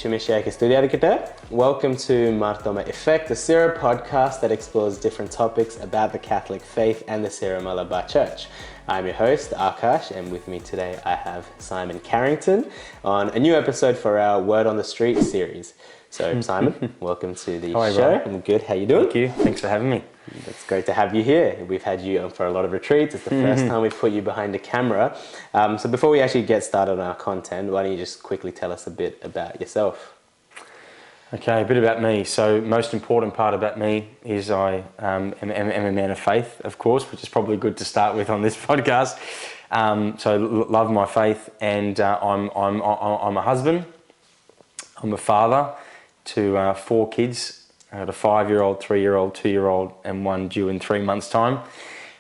Shimishak Studiarikita. Welcome to Martoma Effect, a Sira podcast that explores different topics about the Catholic faith and the Sira Malabar Church. I'm your host, Akash, and with me today I have Simon Carrington on a new episode for our Word on the Street series. So Simon, welcome to the show. I'm good. How you doing? Thank you. Thanks for having me. It's great to have you here. We've had you on for a lot of retreats. It's the first time we've put you behind the camera. So before we actually get started on our content, why don't you just quickly tell us a bit about yourself? Okay, a bit about me. So most important part about me is I am a man of faith, of course, which is probably good to start with on this podcast. So love my faith, and I'm a husband. I'm a father to 4 kids. I had a 5-year-old, 3-year-old, 2-year-old, and one due in 3 months' time.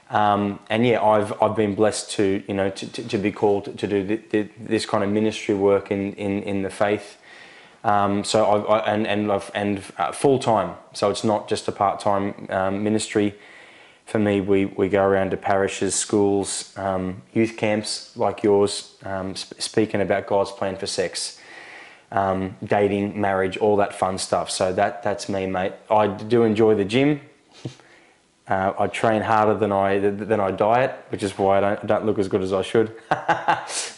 And yeah, I've been blessed to be called to do this kind of ministry work in the faith. So I've full time. So it's not just a part-time ministry. For me, we go around to parishes, schools, youth camps like yours, speaking about God's plan for sex. Dating, marriage, all that fun stuff. So that's me, mate. I do enjoy the gym. I train harder than I diet, which is why I don't look as good as I should.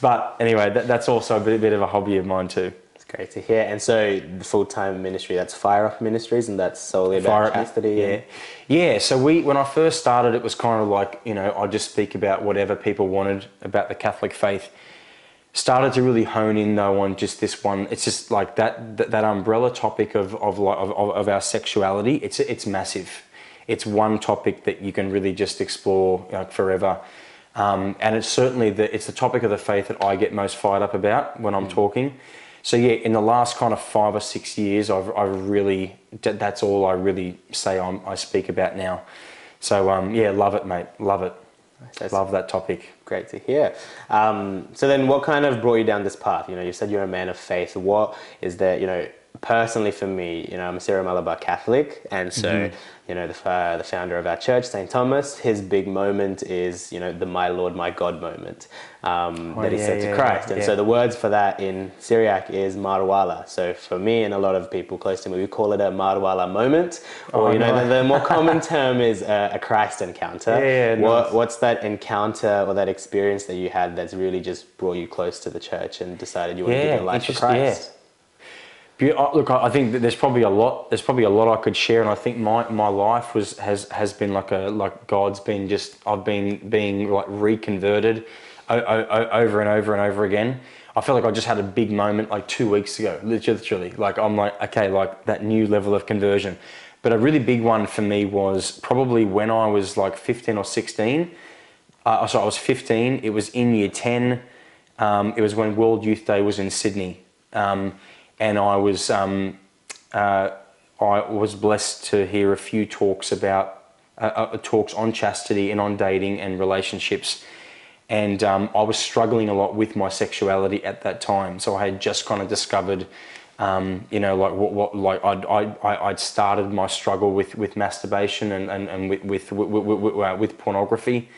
But anyway, that's also a bit of a hobby of mine too. It's great to hear. And so the full-time ministry, that's Fire Up Ministries, and that's solely about chastity. Yeah. So when I first started, it was kind of like, I just speak about whatever people wanted about the Catholic faith. Started to really hone in though on just this one. It's just like that umbrella topic of our sexuality. It's massive. It's one topic that you can really just explore forever. And it's certainly it's the topic of the faith that I get most fired up about when I'm talking. So yeah, in the last kind of 5 or 6 years, that's all I really say I speak about now. So yeah, love it, mate. Love it. Love that topic. Great to hear. So then what kind of brought you down this path? You said you're a man of faith. What is there, personally for me, I'm a Sierra Malabar Catholic, and so, the founder of our church, St. Thomas, his big moment is, the My Lord, My God moment that he said to Christ. And so the words for that in Syriac is Marwala. So for me and a lot of people close to me, we call it a Marwala moment, or, the more common term is a Christ encounter. What's that encounter or that experience that you had that's really just brought you close to the church and decided you want to give your life to Christ? Look, I think that there's probably a lot I could share, and I think my life has been like God's been I've been being like reconverted over and over and over again. I feel like I just had a big moment like 2 weeks ago, literally. Like I'm like, okay, like that new level of conversion. But a really big one for me was probably when I was like 15 or 16. So I was 15. It was in year 10. It was when World Youth Day was in Sydney. And I was blessed to hear a few talks about talks on chastity and on dating and relationships, and I was struggling a lot with my sexuality at that time. So I had just kind of discovered, I'd started my struggle with masturbation and with pornography,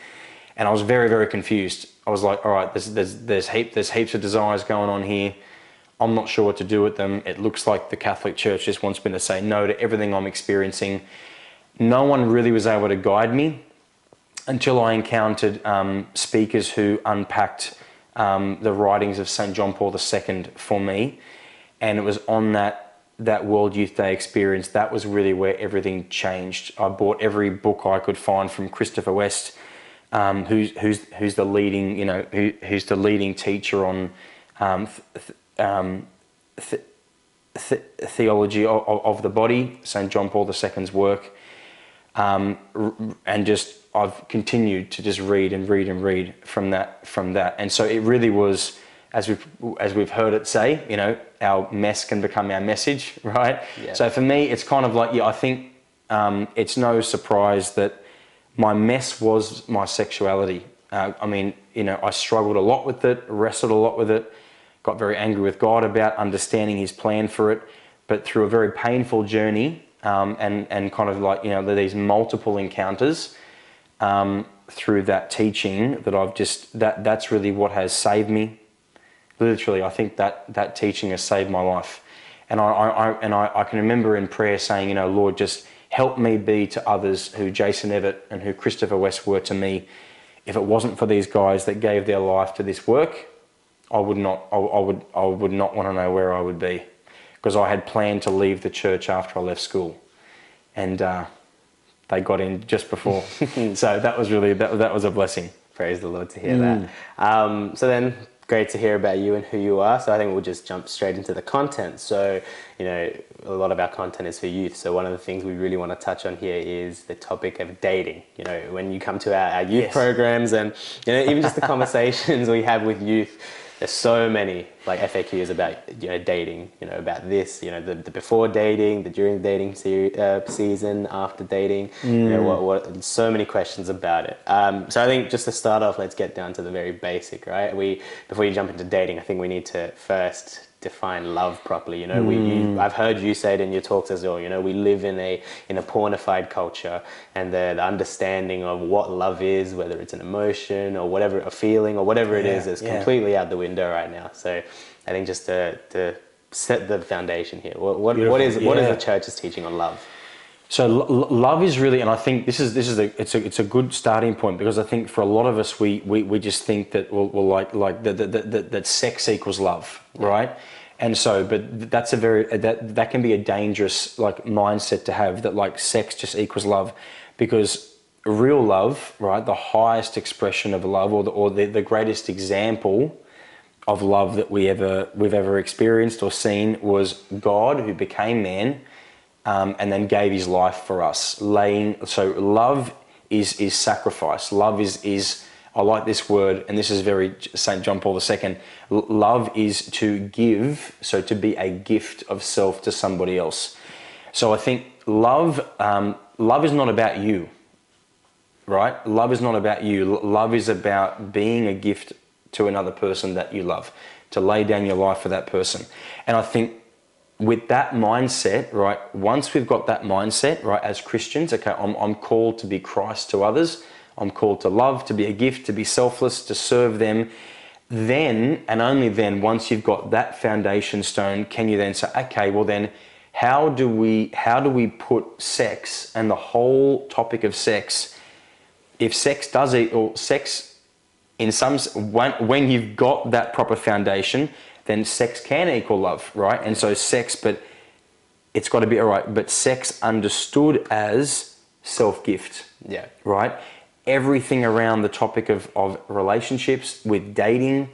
and I was very, very confused. I was like, all right, there's heaps of desires going on here. I'm not sure what to do with them. It looks like the Catholic Church just wants me to say no to everything I'm experiencing. No one really was able to guide me until I encountered speakers who unpacked the writings of St. John Paul II for me. And it was on that World Youth Day experience, that was really where everything changed. I bought every book I could find from Christopher West, who's the leading, who's the leading teacher on theology of the body, St. John Paul II's work, and just I've continued to just read from that, and so it really was, as we've heard it say, our mess can become our message, right? Yeah. So for me, it's kind of like, I think it's no surprise that my mess was my sexuality. I struggled a lot with it, wrestled a lot with it. Got very angry with God about understanding his plan for it, but through a very painful journey and kind of like, these multiple encounters through that teaching that that's really what has saved me. Literally, I think that teaching has saved my life. And I can remember in prayer saying, Lord, just help me be to others who Jason Everett and who Christopher West were to me. If it wasn't for these guys that gave their life to this work, I would not want to know where I would be, because I had planned to leave the church after I left school, and they got in just before. So that was really that was a blessing. Praise the Lord to hear that. So then, great to hear about you and who you are. So I think we'll just jump straight into the content. So, a lot of our content is for youth. So one of the things we really want to touch on here is the topic of dating. When you come to our youth programs, and, even just the conversations we have with youth, there's so many like FAQs about, dating, about this, the before dating, the during dating season, after dating, what so many questions about it. So I think just to start off, let's get down to the very basic, right? Before you jump into dating, I think we need to first define love properly. I've heard you say it in your talks as well. We live in a pornified culture, and the understanding of what love is, whether it's an emotion or whatever, a feeling or whatever it is completely out the window right now. So I think just to set the foundation here, what is the church's teaching on love? So love is really, and I think it's a good starting point, because I think for a lot of us we just think that that sex equals love, right? And so, but that's that can be a dangerous mindset to have, that sex just equals love, because real love, right, the highest expression of love, or the greatest example of love that we've ever experienced or seen, was God, who became man. And then gave his life for us. So love is sacrifice. Love is I like this word, and this is very St. John Paul II. Love is to give, so to be a gift of self to somebody else. So I think love is not about you, right? Love is not about you. Love is about being a gift to another person that you love, to lay down your life for that person. And I think with that mindset, right, once we've got that mindset, right, as Christians, okay, I'm called to be Christ to others. I'm called to love, to be a gift, to be selfless, to serve them. Then, and only then, once you've got that foundation stone, can you then say, okay, well then, how do we put sex and the whole topic of sex, if sex does equal sex, in some, when you've got that proper foundation, then sex can equal love, right? And so sex, but it's got to be all right. But sex understood as self-gift, right? Everything around the topic of relationships, with dating,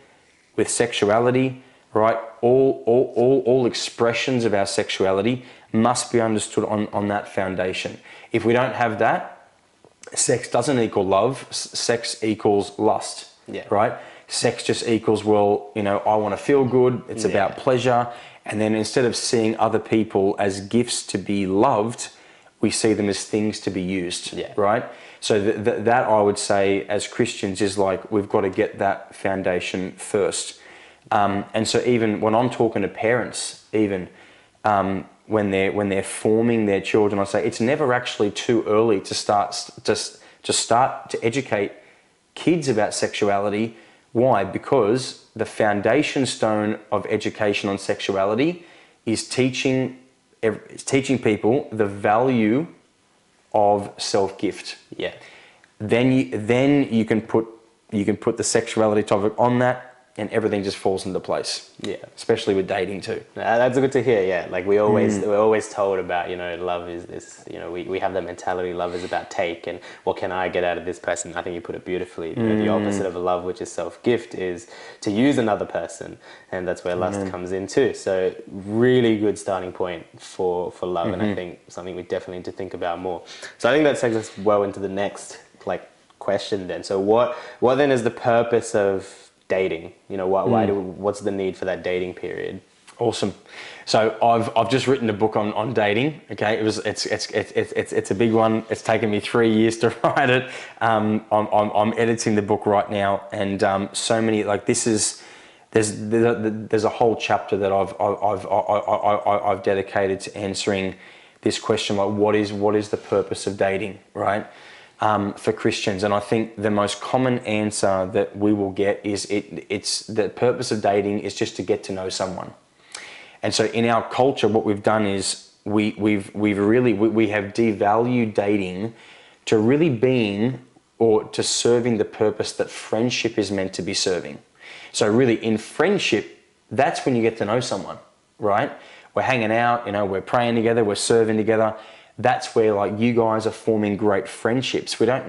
with sexuality, right? All expressions of our sexuality must be understood on that foundation. If we don't have that, sex doesn't equal love. Sex equals lust, right? Sex just equals, I want to feel good. It's about pleasure. And then instead of seeing other people as gifts to be loved, we see them as things to be used, right? So that I would say as Christians is we've got to get that foundation first. And so even when I'm talking to parents, even when they're forming their children, I say it's never actually too early to start to educate kids about sexuality. Why? Because the foundation stone of education on sexuality is teaching people the value of self-gift. Then you can put the sexuality topic on that, and everything just falls into place. Especially with dating too. That's good to hear. We're always told about, love is we have that mentality. Love is about take, and what can I get out of this person? I think you put it beautifully. The opposite of a love, which is self-gift, is to use another person, and that's where lust comes in too. So really good starting point for love, and I think something we definitely need to think about more. So I think that takes us well into the next question then. So what then is the purpose of dating? What's the need for that dating period? Awesome. So I've just written a book on dating. Okay, it's a big one. It's taken me 3 years to write it. I'm editing the book right now, and so many there's a whole chapter that I've dedicated to answering this question, what is the purpose of dating, right? For Christians. And I think the most common answer that we will get is it's the purpose of dating is just to get to know someone. And so in our culture, what we've done is we have devalued dating to really being or to serving the purpose that friendship is meant to be serving. So really in friendship, that's when you get to know someone, right? We're hanging out, we're praying together, we're serving together. That's where like you guys are forming great friendships. We don't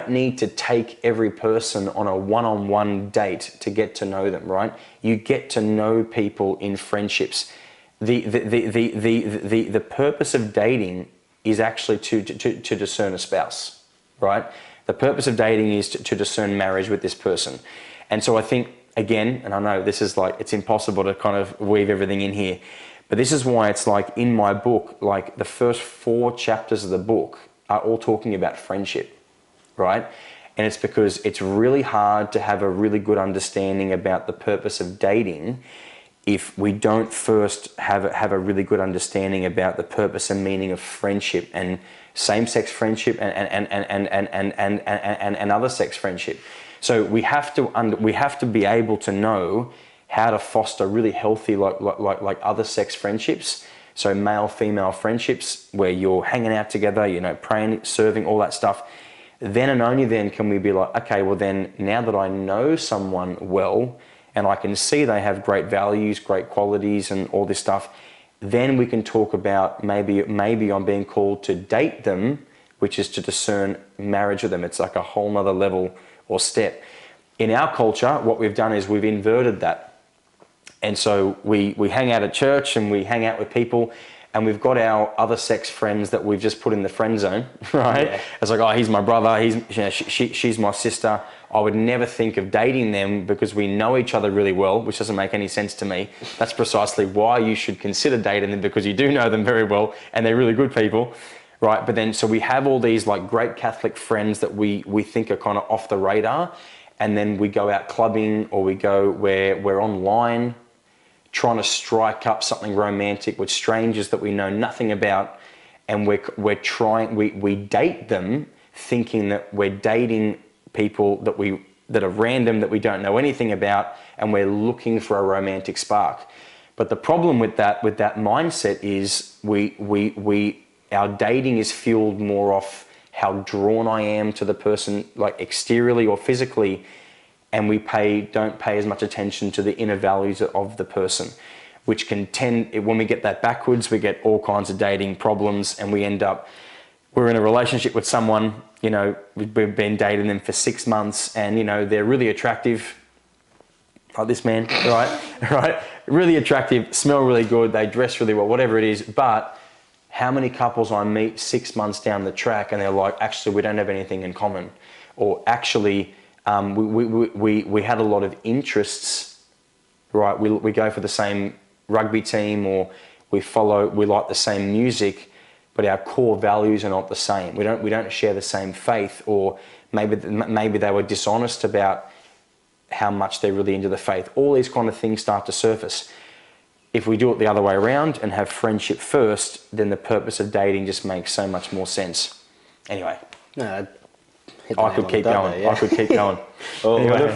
need to take every person on a one-on-one date to get to know them, right? You get to know people in friendships. The purpose of dating is actually to discern a spouse, right? The purpose of dating is to discern marriage with this person. And so I think, again, and I know this is like, it's impossible to kind of weave everything in here, but this is why it's like in my book, like the first 4 chapters of the book are all talking about friendship, right? And it's because it's really hard to have a really good understanding about the purpose of dating if we don't first have a really good understanding about the purpose and meaning of friendship and same-sex friendship and other sex friendship. So we have to be able to know how to foster really healthy like other sex friendships. So male-female friendships where you're hanging out together, praying, serving, all that stuff. Then and only then can we be like, okay, well then now that I know someone well and I can see they have great values, great qualities and all this stuff, then we can talk about maybe I'm being called to date them, which is to discern marriage with them. It's like a whole nother level or step. In our culture, what we've done is we've inverted that. And so we hang out at church and we hang out with people and we've got our other sex friends that we've just put in the friend zone, right? Yeah. It's like, oh, he's my brother, she's my sister. I would never think of dating them because we know each other really well, which doesn't make any sense to me. That's precisely why you should consider dating them, because you do know them very well and they're really good people, right? But then, so we have all these like great Catholic friends that we think are kind of off the radar, and then we go out clubbing or we go where we're online trying to strike up something romantic with strangers that we know nothing about, and we date them thinking that we're dating people that are random, that we don't know anything about, and we're looking for a romantic spark. But the problem with that mindset is our dating is fueled more off how drawn I am to the person, like exteriorly or physically, and we don't pay as much attention to the inner values of the person, which can tend, when we get that backwards, we get all kinds of dating problems, and we're in a relationship with someone, we've been dating them for 6 months, and they're really attractive, like this man, right? Really attractive, smell really good, they dress really well, whatever it is. But how many couples I meet 6 months down the track and they're like, actually, we don't have anything in common, or actually, we had a lot of interests, right? We go for the same rugby team, or we like the same music, but our core values are not the same. We don't share the same faith, or maybe they were dishonest about how much they're really into the faith. All these kind of things start to surface. If we do it the other way around and have friendship first, then the purpose of dating just makes so much more sense. Anyway. No, I could keep going. I could keep going. We'll look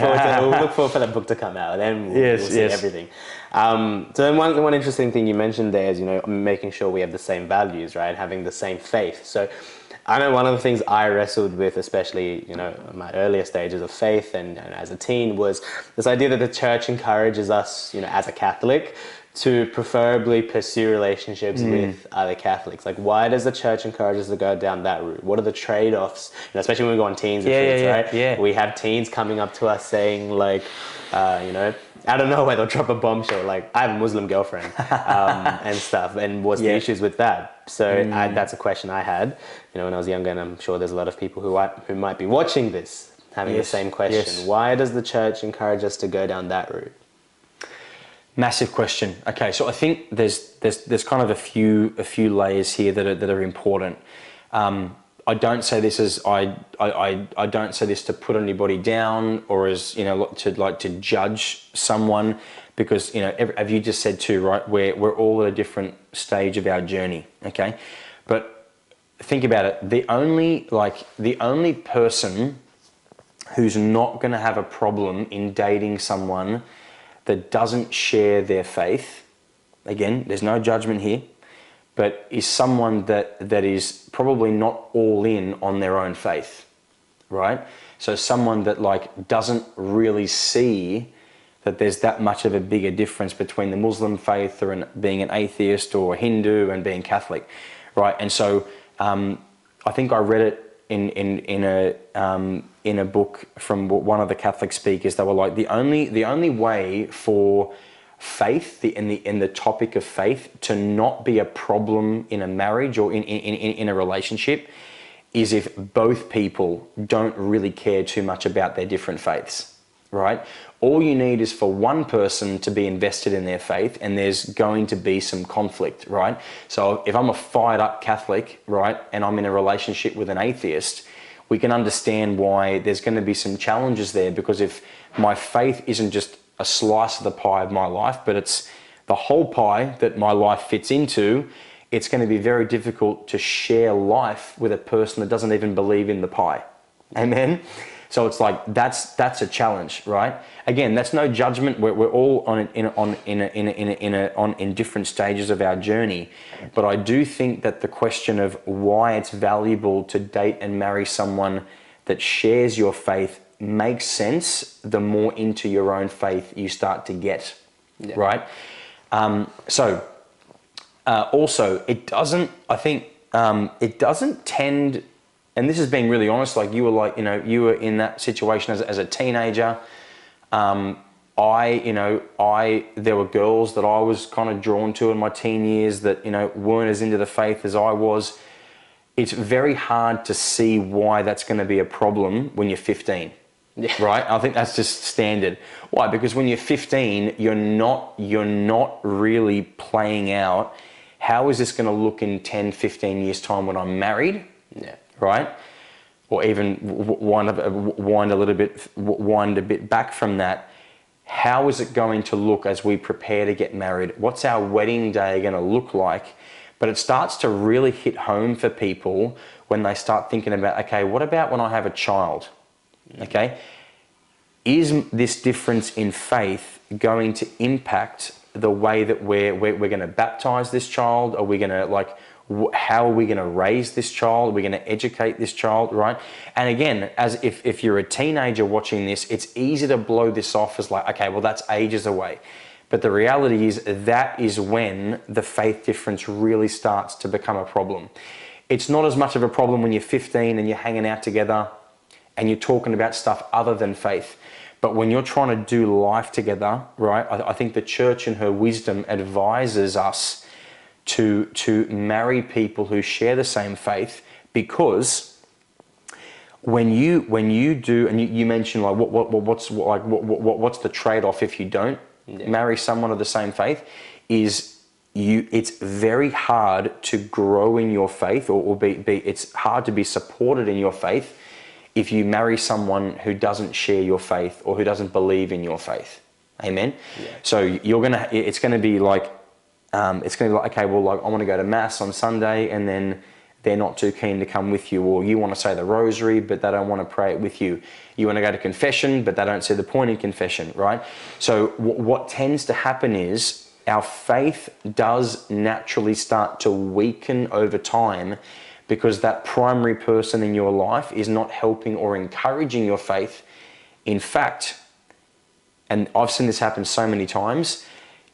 forward for that book to come out, and then we'll see everything. So then one interesting thing you mentioned there is, making sure we have the same values, right? Having the same faith. So I know one of the things I wrestled with, especially, in my earlier stages of faith and as a teen, was this idea that the church encourages us, as a Catholic, to preferably pursue relationships with other Catholics. Like, why does the church encourage us to go down that route? What are the trade-offs? Especially when we go on teens retreats, right? Yeah. We have teens coming up to us saying, like, out of nowhere, they'll drop a bombshell, like, I have a Muslim girlfriend, and stuff. And what's the issues with that? So that's a question I had, when I was younger, and I'm sure there's a lot of people who might be watching this having the same question. Yes. Why does the church encourage us to go down that route? Massive question. Okay, so I think there's kind of a few layers here that are important. I don't say this as I don't say this to put anybody down, or as to judge someone, because as you just said too, right? We're all at a different stage of our journey. Okay, but think about it. The only person who's not going to have a problem in dating someone that doesn't share their faith again, there's no judgment here, but is someone that is probably not all in on their own faith, right? So someone that like doesn't really see that there's that much of a bigger difference between the Muslim faith or being an atheist or Hindu and being Catholic, right? And so I think I read it in a book from one of the Catholic speakers. They were like, the only way for faith in the topic of faith to not be a problem in a marriage or in a relationship is if both people don't really care too much about their different faiths, right? All you need is for one person to be invested in their faith, and there's going to be some conflict, right? So if I'm a fired up Catholic, right, and I'm in a relationship with an atheist, we can understand why there's going to be some challenges there, because if my faith isn't just a slice of the pie of my life, but it's the whole pie that my life fits into, it's going to be very difficult to share life with a person that doesn't even believe in the pie. Amen? So it's like, that's a challenge, right? Again, that's no judgment. We're all in different stages of our journey. But I do think that the question of why it's valuable to date and marry someone that shares your faith makes sense the more into your own faith you start to get, right? Also, it doesn't, I think, it doesnn't tend, and this is being really honest, like you were like, you were in that situation as a teenager. There were girls that I was kind of drawn to in my teen years that, weren't as into the faith as I was. It's very hard to see why that's going to be a problem when you're 15. Yeah. Right? I think that's just standard. Why? Because when you're 15, you're not really playing out, how is this going to look in 10, 15 years time when I'm married? Yeah. Right? Or even wind a bit back from that. How is it going to look as we prepare to get married? What's our wedding day going to look like? But it starts to really hit home for people when they start thinking about, okay, what about when I have a child? Okay, is this difference in faith going to impact the way that we're going to baptize this child? Are we going to how are we going to raise this child? Are we going to educate this child, right? And again, as if you're a teenager watching this, it's easy to blow this off as like, okay, well, that's ages away. But the reality is that is when the faith difference really starts to become a problem. It's not as much of a problem when you're 15 and you're hanging out together and you're talking about stuff other than faith. But when you're trying to do life together, right, I think the church in her wisdom advises us to marry people who share the same faith, because when you do, and you mentioned like what's the trade-off if you don't marry someone of the same faith, it's very hard to grow in your faith, or it's hard to be supported in your faith if you marry someone who doesn't share your faith or who doesn't believe in your faith. Amen? Yeah. So it's going to be like, okay, well, like I want to go to Mass on Sunday and then they're not too keen to come with you, or you want to say the rosary, but they don't want to pray it with you. You want to go to confession, but they don't see the point in confession, right? So what tends to happen is our faith does naturally start to weaken over time, because that primary person in your life is not helping or encouraging your faith. In fact, and I've seen this happen so many times,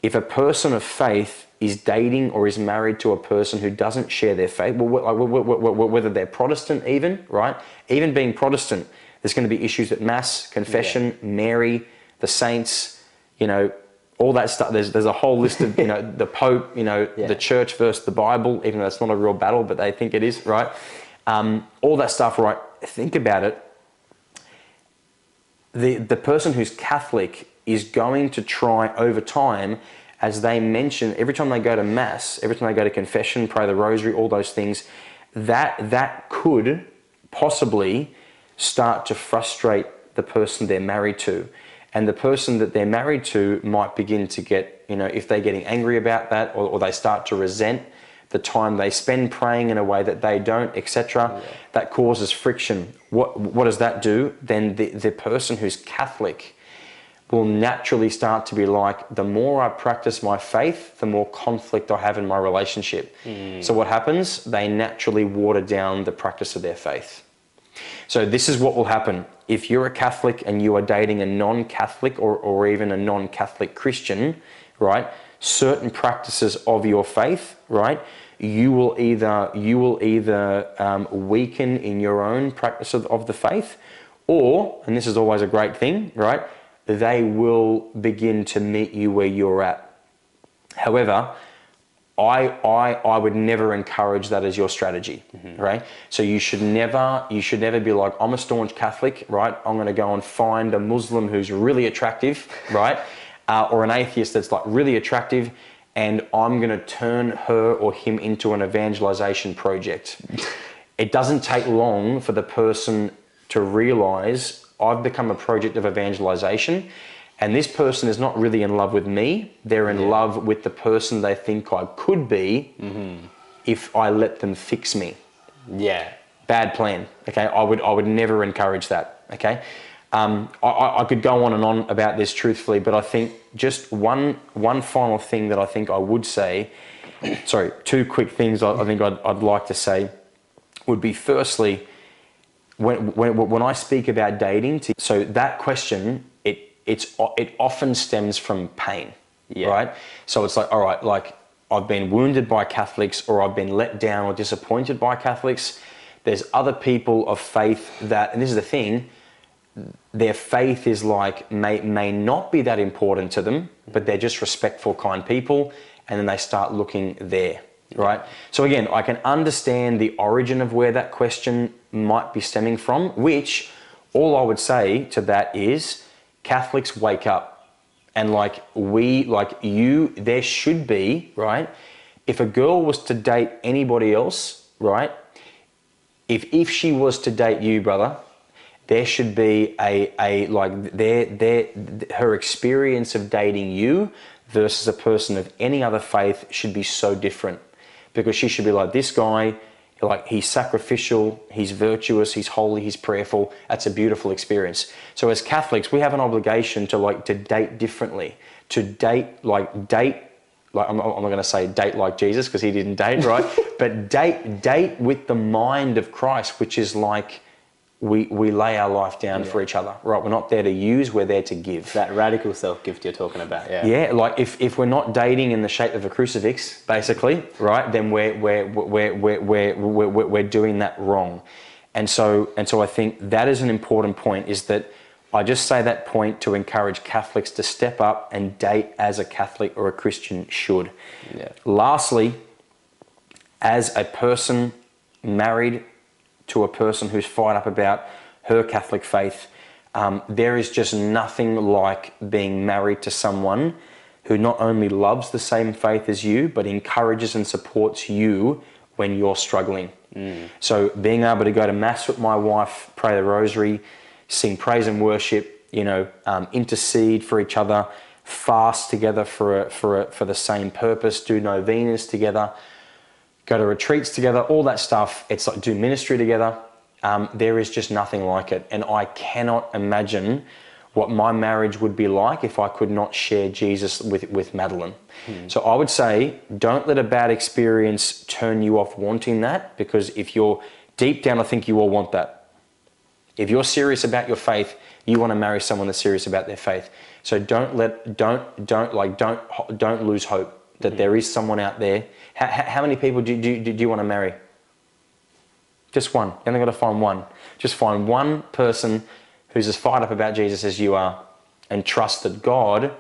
if a person of faith is dating or is married to a person who doesn't share their faith, whether they're Protestant even, right? Even being Protestant, there's going to be issues at Mass, confession, Mary, the saints, all that stuff. There's a whole list of, the Pope, the church versus the Bible, even though it's not a real battle, but they think it is, right? All that stuff, right? Think about it. The person who's Catholic is going to try over time, as they mention, every time they go to Mass, every time they go to confession, pray the rosary, all those things, that could possibly start to frustrate the person they're married to. And the person that they're married to might begin to get, if they're getting angry about that, or they start to resent the time they spend praying in a way that they don't, etc. That causes friction. What does that do? Then the person who's Catholic will naturally start to be like, the more I practice my faith, the more conflict I have in my relationship. So what happens? They naturally water down the practice of their faith. So this is what will happen. If you're a Catholic and you are dating a non-Catholic or even a non-Catholic Christian, right, certain practices of your faith, right, you will either weaken in your own practice of the faith, or, and this is always a great thing, right, they will begin to meet you where you're at. However, I would never encourage that as your strategy, right? So you should never be like, I'm a staunch Catholic, right? I'm going to go and find a Muslim who's really attractive, right? Or an atheist that's like really attractive, and I'm going to turn her or him into an evangelization project. It doesn't take long for the person to realize, I've become a project of evangelization, and this person is not really in love with me. They're in love with the person they think I could be if I let them fix me. Yeah. Bad plan. Okay. I would never encourage that. Okay. I could go on and on about this truthfully, but I think just one final thing that I think I would say, sorry, two quick things I think I'd like to say would be, firstly, when I speak about dating, so that question, it often stems from pain, right? So it's like, all right, like I've been wounded by Catholics, or I've been let down or disappointed by Catholics. There's other people of faith that, and this is the thing, their faith is like, may not be that important to them, but they're just respectful, kind people, and then they start looking there, right? So again, I can understand the origin of where that question might be stemming from, which all I would say to that is, Catholics, wake up. And there should be, right? If a girl was to date anybody else, right? If she was to date you, brother, there should be her experience of dating you versus a person of any other faith should be so different, because she should be like, this guy, like, he's sacrificial, he's virtuous, he's holy, he's prayerful. That's a beautiful experience. So as Catholics, we have an obligation to date differently, to date, like I'm not going to say date like Jesus, because he didn't date, right? But date with the mind of Christ, which is like, we lay our life down for each other, right? We're not there to use, we're there to give. That radical self-gift you're talking about, yeah. Yeah, like if we're not dating in the shape of a crucifix, basically, right, then we're doing that wrong. And so I think that is an important point, is that I just say that point to encourage Catholics to step up and date as a Catholic or a Christian should. Yeah. Lastly, as a person married to a person who's fired up about her Catholic faith, there is just nothing like being married to someone who not only loves the same faith as you, but encourages and supports you when you're struggling. So being able to go to Mass with my wife, pray the Rosary, sing praise and worship, intercede for each other, fast together for the same purpose, do novenas together, go to retreats together, all that stuff. It's like, do ministry together. There is just nothing like it. And I cannot imagine what my marriage would be like if I could not share Jesus with Madeline. So I would say, don't let a bad experience turn you off wanting that, because if you're deep down, I think you all want that. If you're serious about your faith, you want to marry someone that's serious about their faith. So don't lose hope that there is someone out there. How many people do you want to marry? Just one. You're only got to find one. Just find one person who's as fired up about Jesus as you are, and trust that God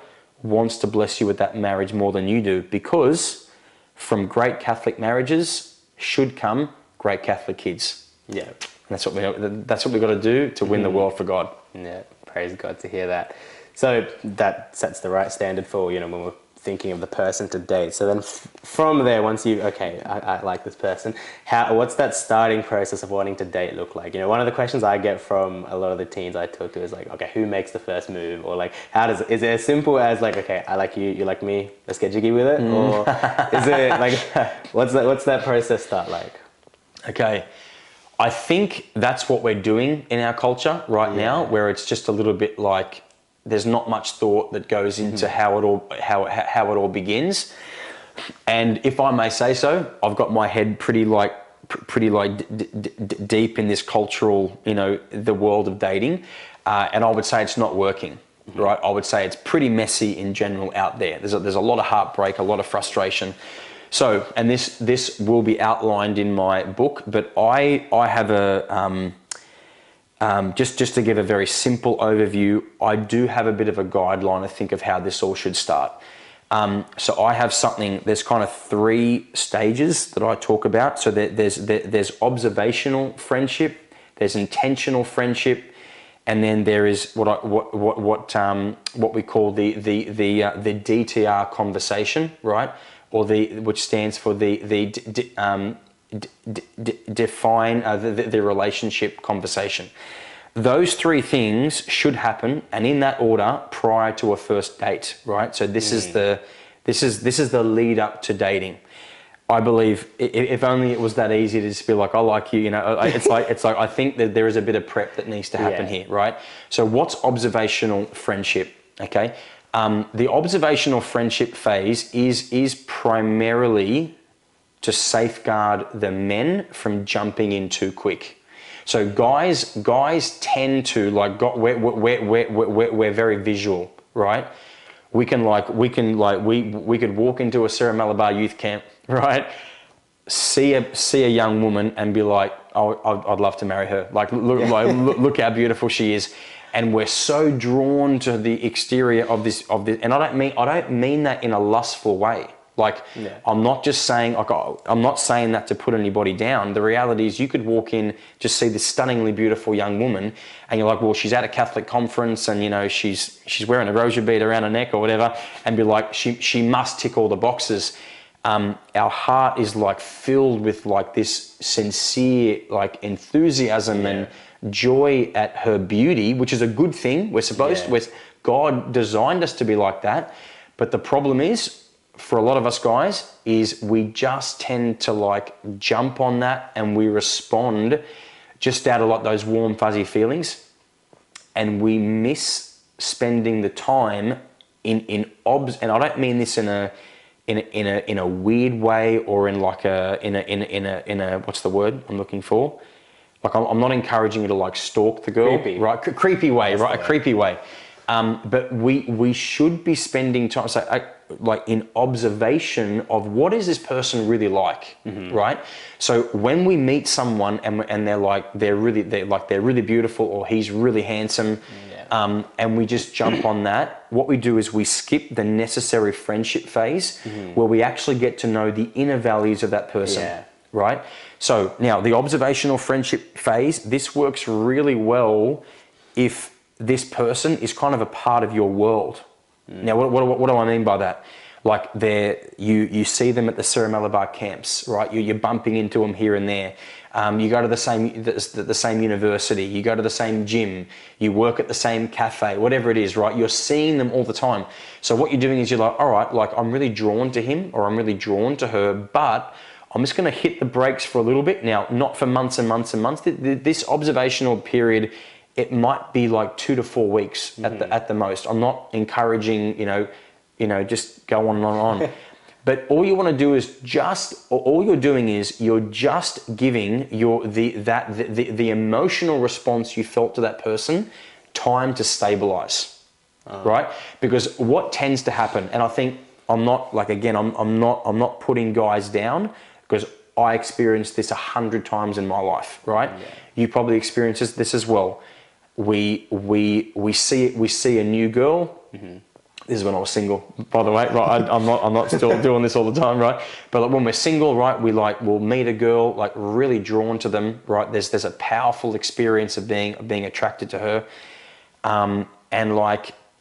wants to bless you with that marriage more than you do, because from great Catholic marriages should come great Catholic kids. Yeah. And that's what we've got to do to win the world for God. Yeah, praise God to hear that. So that sets the right standard for, when we're thinking of the person to date. So then from there, once I like this person, what's that starting process of wanting to date look like? One of the questions I get from a lot of the teens I talk to is like, okay, who makes the first move? Or like, is it as simple as like, okay, I like you, you like me, let's get jiggy with it? Or is it like, what's that process start like? Okay. I think that's what we're doing in our culture right now, where it's just a little bit like, there's not much thought that goes into how it all begins. And if I may say so, I've got my head pretty deep in this cultural, the world of dating, and I would say it's not working. Right, I would say it's pretty messy in general out there. There's a lot of heartbreak, a lot of frustration. So, and this will be outlined in my book, but I have a just to give a very simple overview. I do have a bit of a guideline, I think, of how this all should start. So I have something. There's kind of 3 stages that I talk about. So there's observational friendship, there's intentional friendship. And then there is what we call the DTR conversation, right? Or which stands for define the relationship conversation. Those 3 things should happen, and in that order, prior to a first date, right? So this is the lead up to dating. I believe if only it was that easy to just be like, I like you, it's like I think that there is a bit of prep that needs to happen here, right? So what's observational friendship? Okay, the observational friendship phase is primarily to safeguard the men from jumping in too quick. So guys tend to we're very visual, right? We could walk into a Sarah Malabar youth camp, right? See a young woman and be like, oh, I'd love to marry her. Look how beautiful she is, and we're so drawn to the exterior of this. And I don't mean that in a lustful way. I'm not just saying, I'm not saying that to put anybody down. The reality is you could walk in, just see this stunningly beautiful young woman, and you're like, well, she's at a Catholic conference and, she's wearing a rosary bead around her neck or whatever, and be like, she must tick all the boxes. Our heart is filled with this sincere, enthusiasm and joy at her beauty, which is a good thing. We're supposed to, God designed us to be like that. But the problem is, for a lot of us guys, is we just tend to jump on that, and we respond just out of those warm fuzzy feelings, and we miss spending the time in and I don't mean this in a weird way or in a what's the word I'm looking for? I'm not encouraging you to stalk the girl, creepy. Right? Creepy way, right? A creepy way. But we should be spending time in observation of what is this person really like, right? So when we meet someone and they're really beautiful, or he's really handsome, and we just jump on that, what we do is we skip the necessary friendship phase, where we actually get to know the inner values of that person, right? So now the observational friendship phase, this works really well if this person is kind of a part of your world. Now, what do I mean by that? You see them at the Sarah Malabar camps, right? You're bumping into them here and there. You go to the same university. You go to the same gym. You work at the same cafe, whatever it is, right? You're seeing them all the time. So what you're doing is you're all right, I'm really drawn to him, or I'm really drawn to her, but I'm just going to hit the brakes for a little bit. Now, not for months and months and months. This observational period, it might be 2 to 4 weeks at the most. I'm not encouraging, just go on and on. But all you want to do is you're just giving the emotional response you felt to that person time to stabilize, right? Because what tends to happen, and I think I'm not putting guys down, because I experienced this 100 times in my life, right? Yeah. You probably experienced this as well. We see a new girl. This is when I was single, by the way, right? I'm not still doing this all the time, right? But when we're single, right, we'll meet a girl, really drawn to them, right? There's a powerful experience of being attracted to her, and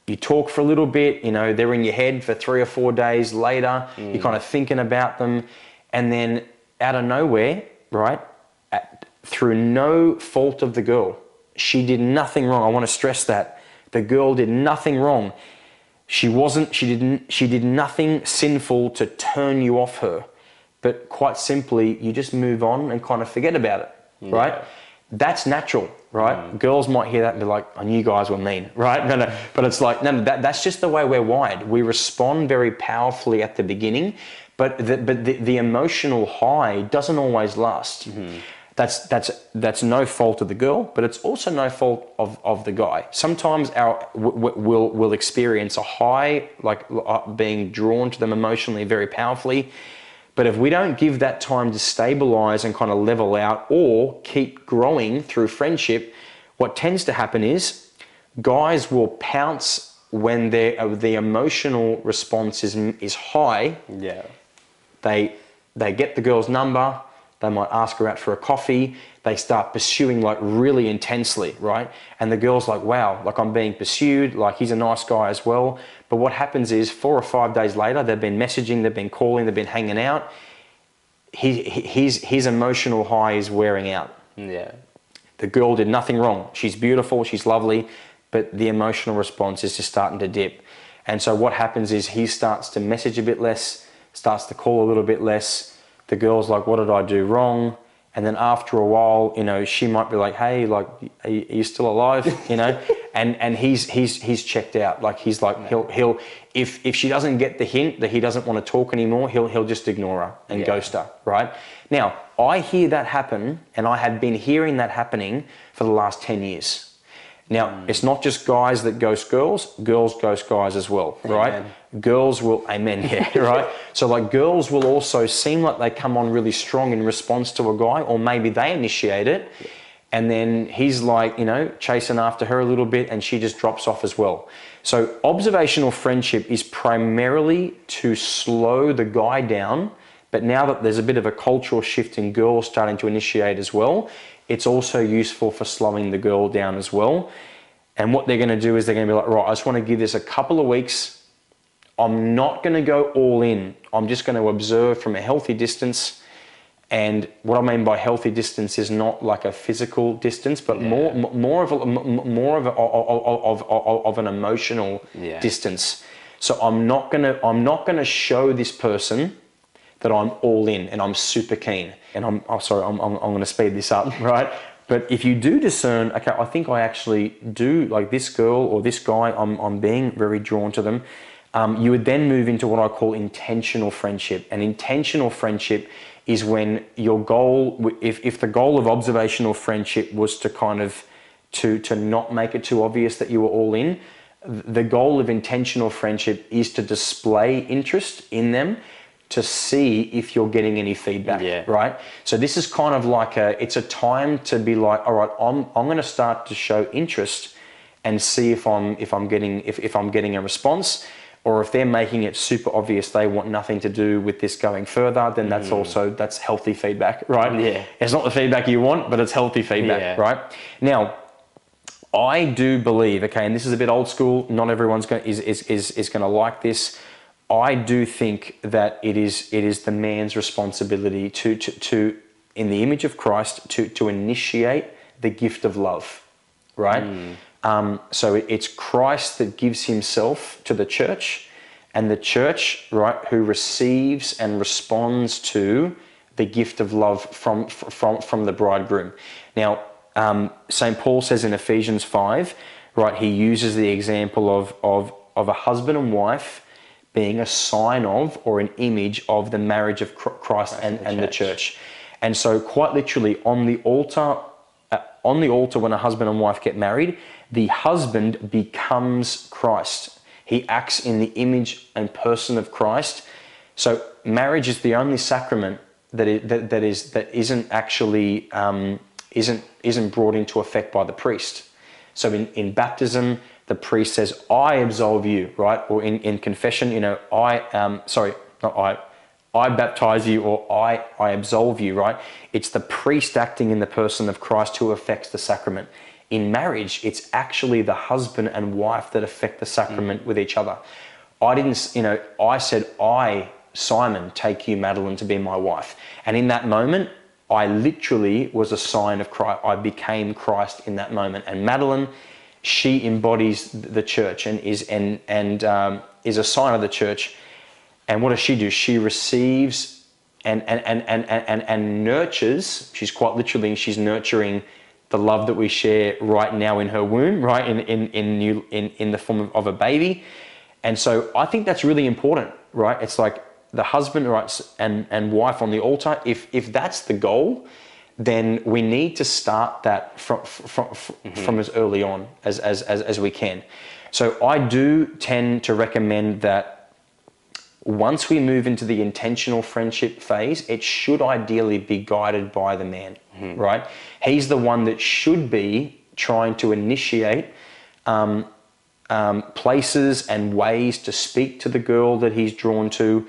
you talk for a little bit, they're in your head for 3 or 4 days later. You're kind of thinking about them, and then out of nowhere, right, through no fault of the girl, she did nothing wrong. I want to stress that the girl did nothing wrong. She did nothing sinful to turn you off her, but quite simply, you just move on and kind of forget about it, right? That's natural, right? Girls might hear that and be like, I knew you guys were mean, right? No. But it's like, no, that's just the way we're wired. We respond very powerfully at the beginning, but the emotional high doesn't always last. That's no fault of the girl, but it's also no fault of the guy. Sometimes we'll experience a high, like being drawn to them emotionally very powerfully. But if we don't give that time to stabilize and kind of level out or keep growing through friendship, what tends to happen is guys will pounce when the emotional response is high. Yeah. They get the girl's number. They might ask her out for a coffee. They start pursuing like really intensely, right? And the girl's like, wow, like I'm being pursued. Like he's a nice guy as well. But what happens is 4 or 5 days later, they've been messaging, they've been calling, they've been hanging out. His emotional high is wearing out. Yeah. The girl did nothing wrong. She's beautiful, she's lovely, but the emotional response is just starting to dip. And so what happens is he starts to message a bit less, starts to call a little bit less. The girl's like, what did I do wrong? And then after a while, you know, she might be like, hey, like, are you still alive? You know, and he's checked out. Like he's like, he'll if she doesn't get the hint that he doesn't want to talk anymore, he'll just ignore her and ghost her, right? Now, I hear that happen, and I have been hearing that happening for the last 10 years. Now, it's not just guys that ghost girls, girls ghost guys as well, right? Amen. Girls will, amen, yeah, right? So like girls will also seem like they come on really strong in response to a guy, or maybe they initiate it, and then he's like, you know, chasing after her a little bit and she just drops off as well. So observational friendship is primarily to slow the guy down, but now that there's a bit of a cultural shift in girls starting to initiate as well, it's also useful for slowing the girl down as well. And what they're going to do is they're going to be like, right, I just want to give this a couple of weeks. I'm not going to go all in. I'm just going to observe from a healthy distance. And what I mean by healthy distance is not like a physical distance, but more of an emotional distance. So I'm not going to show this person that I'm all in and I'm super keen. And I'm going to speed this up, right? But if you do discern, okay, I think I actually do like this girl or this guy, I'm being very drawn to them. You would then move into what I call intentional friendship. And intentional friendship is when your goal, if the goal of observational friendship was to kind of, to not make it too obvious that you were all in, the goal of intentional friendship is to display interest in them, to see if you're getting any feedback, right? So this is kind of like it's a time to be like, all right, I'm going to start to show interest and see if I'm getting a response, or if they're making it super obvious they want nothing to do with this going further, then that's healthy feedback, right? Yeah. It's not the feedback you want, but it's healthy feedback, right? Now, I do believe, okay, and this is a bit old school, not everyone's going to like this. I do think that it is the man's responsibility to in the image of Christ to initiate the gift of love, right? So it's Christ that gives himself to the church, and the church, right, who receives and responds to the gift of love from the bridegroom. Now, St. Paul says in Ephesians 5, right, he uses the example of a husband and wife being a sign of or an image of the marriage of Christ and the church. And so quite literally on the altar when a husband and wife get married, the husband becomes Christ. He acts in the image and person of Christ. So marriage is the only sacrament that isn't actually isn't brought into effect by the priest. So in baptism, the priest says, I absolve you, right? Or in confession, you know, I baptize you, or I absolve you, right? It's the priest acting in the person of Christ who affects the sacrament. In marriage, it's actually the husband and wife that affect the sacrament with each other. I said, Simon, take you, Madeline, to be my wife. And in that moment, I literally was a sign of Christ. I became Christ in that moment. And Madeline, she embodies the church and is a sign of the church. And what does she do? She receives and nurtures. She's quite literally, she's nurturing the love that we share right now in her womb, right, in the form of a baby. And so I think that's really important, right? It's like the husband, right, and wife on the altar. If that's the goal, then we need to start that from as early on as we can. So I do tend to recommend that once we move into the intentional friendship phase, it should ideally be guided by the man, right? He's the one that should be trying to initiate places and ways to speak to the girl that he's drawn to,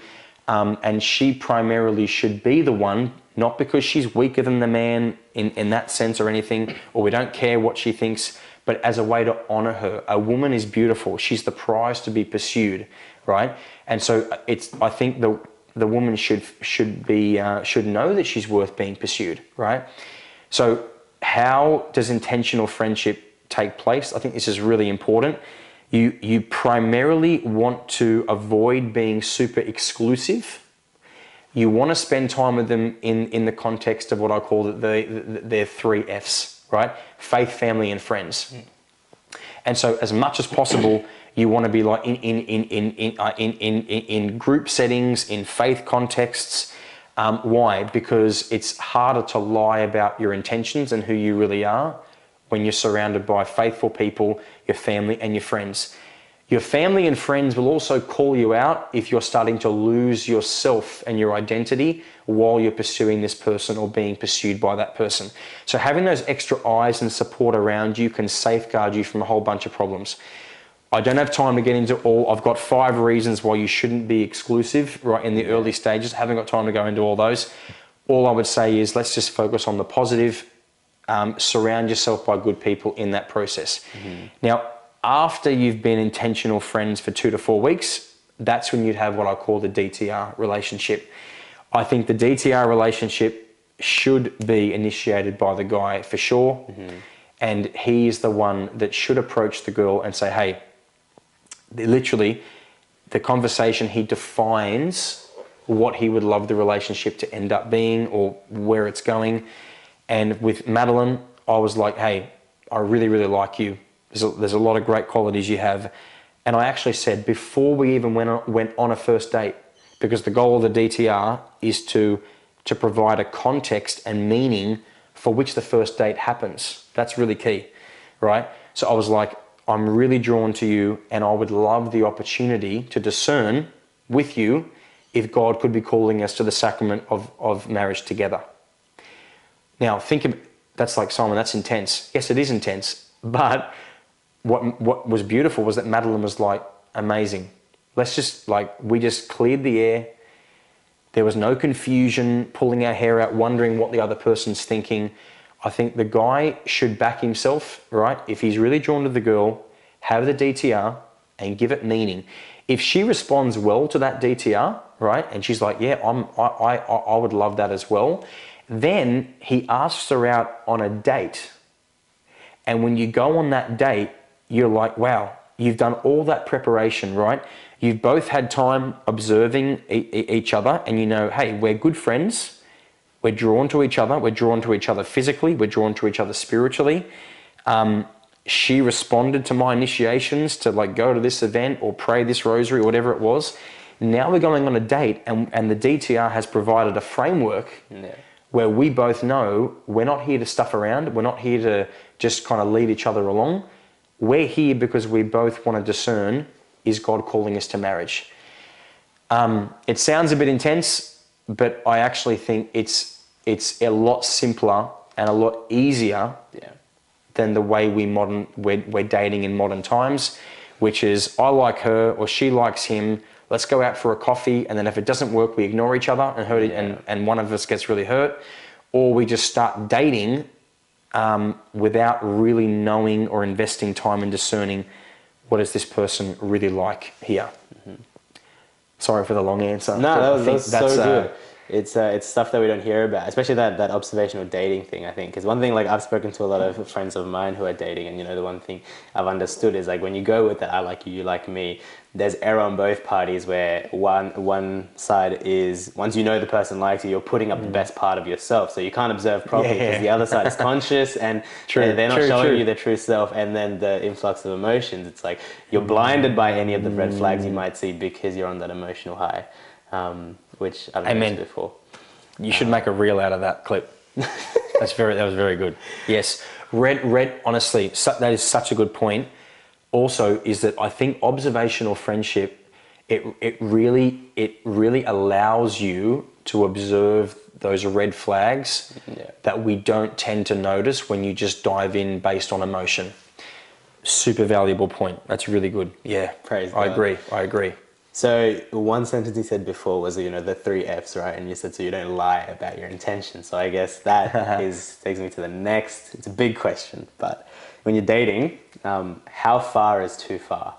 and she primarily should be the one, not because she's weaker than the man in that sense or anything, or we don't care what she thinks, but as a way to honor her. A woman is beautiful. She's the prize to be pursued, right? And so I think the woman should know that she's worth being pursued, right? So how does intentional friendship take place? I think this is really important. You primarily want to avoid being super exclusive. You want to spend time with them in the context of what I call their 3 Fs, right? Faith, family, and friends. And so as much as possible, you want to be like in group settings, in faith contexts. Why? Because it's harder to lie about your intentions and who you really are when you're surrounded by faithful people, your family and your friends. Your family and friends will also call you out if you're starting to lose yourself and your identity while you're pursuing this person or being pursued by that person. So having those extra eyes and support around you can safeguard you from a whole bunch of problems. I don't have time to get into all. I've got 5 reasons why you shouldn't be exclusive right in the early stages. I haven't got time to go into all those. All I would say is let's just focus on the positive. Surround yourself by good people in that process. Now, after you've been intentional friends for 2 to 4 weeks, that's when you'd have what I call the DTR relationship. I think the DTR relationship should be initiated by the guy for sure. And he is the one that should approach the girl and say, hey, literally the conversation, he defines what he would love the relationship to end up being or where it's going. And with Madeline, I was like, hey, I really, really like you. There's a lot of great qualities you have. And I actually said, before we even went on a first date, because the goal of the DTR is to provide a context and meaning for which the first date happens. That's really key, right? So I was like, I'm really drawn to you and I would love the opportunity to discern with you if God could be calling us to the sacrament of marriage together. Now, think of that's like, Simon, that's intense. Yes, it is intense. But what was beautiful was that Madeline was like, amazing. Let's just we just cleared the air. There was no confusion, pulling our hair out, wondering what the other person's thinking. I think the guy should back himself, right? If he's really drawn to the girl, have the DTR and give it meaning. If she responds well to that DTR, right? And she's like, yeah, I would love that as well. Then he asks her out on a date. And when you go on that date, you're like, wow, you've done all that preparation, right? You've both had time observing each other and you know, hey, we're good friends. We're drawn to each other. We're drawn to each other physically. We're drawn to each other spiritually. She responded to my initiations to go to this event or pray this rosary or whatever it was. Now we're going on a date and the DTR has provided a framework where we both know we're not here to stuff around. We're not here to just kind of lead each other along. We're here because we both want to discern, is God calling us to marriage? It sounds a bit intense, but I actually think it's a lot simpler and a lot easier than the way we're dating in modern times, which is I like her or she likes him. Let's go out for a coffee, and then if it doesn't work, we ignore each other and one of us gets really hurt, or we just start dating without really knowing or investing time in discerning what is this person really like here. Sorry for the long answer. No, that's so good. It's stuff that we don't hear about, especially that observational dating thing, I think. Because one thing, like, I've spoken to a lot of friends of mine who are dating, and, you know, the one thing I've understood is, like, when you go with that, I like you, you like me, there's error on both parties, where one side is, once you know the person likes you, you're putting up the best part of yourself. So you can't observe properly because the other side is conscious, and they're not showing you their true self. And then the influx of emotions, it's like you're blinded by any of the red flags you might see because you're on that emotional high. Which I've mentioned before. You should make a reel out of that clip. That was very good. Yes, red. Honestly, that is such a good point. Also, is that I think observational friendship, it really allows you to observe those red flags that we don't tend to notice when you just dive in based on emotion. Super valuable point. That's really good. Yeah, Praise I God. I agree. So one sentence you said before was, you know, the 3 F's, right? And you said, so you don't lie about your intentions. So I guess that takes me to the next. It's a big question, but when you're dating, how far is too far?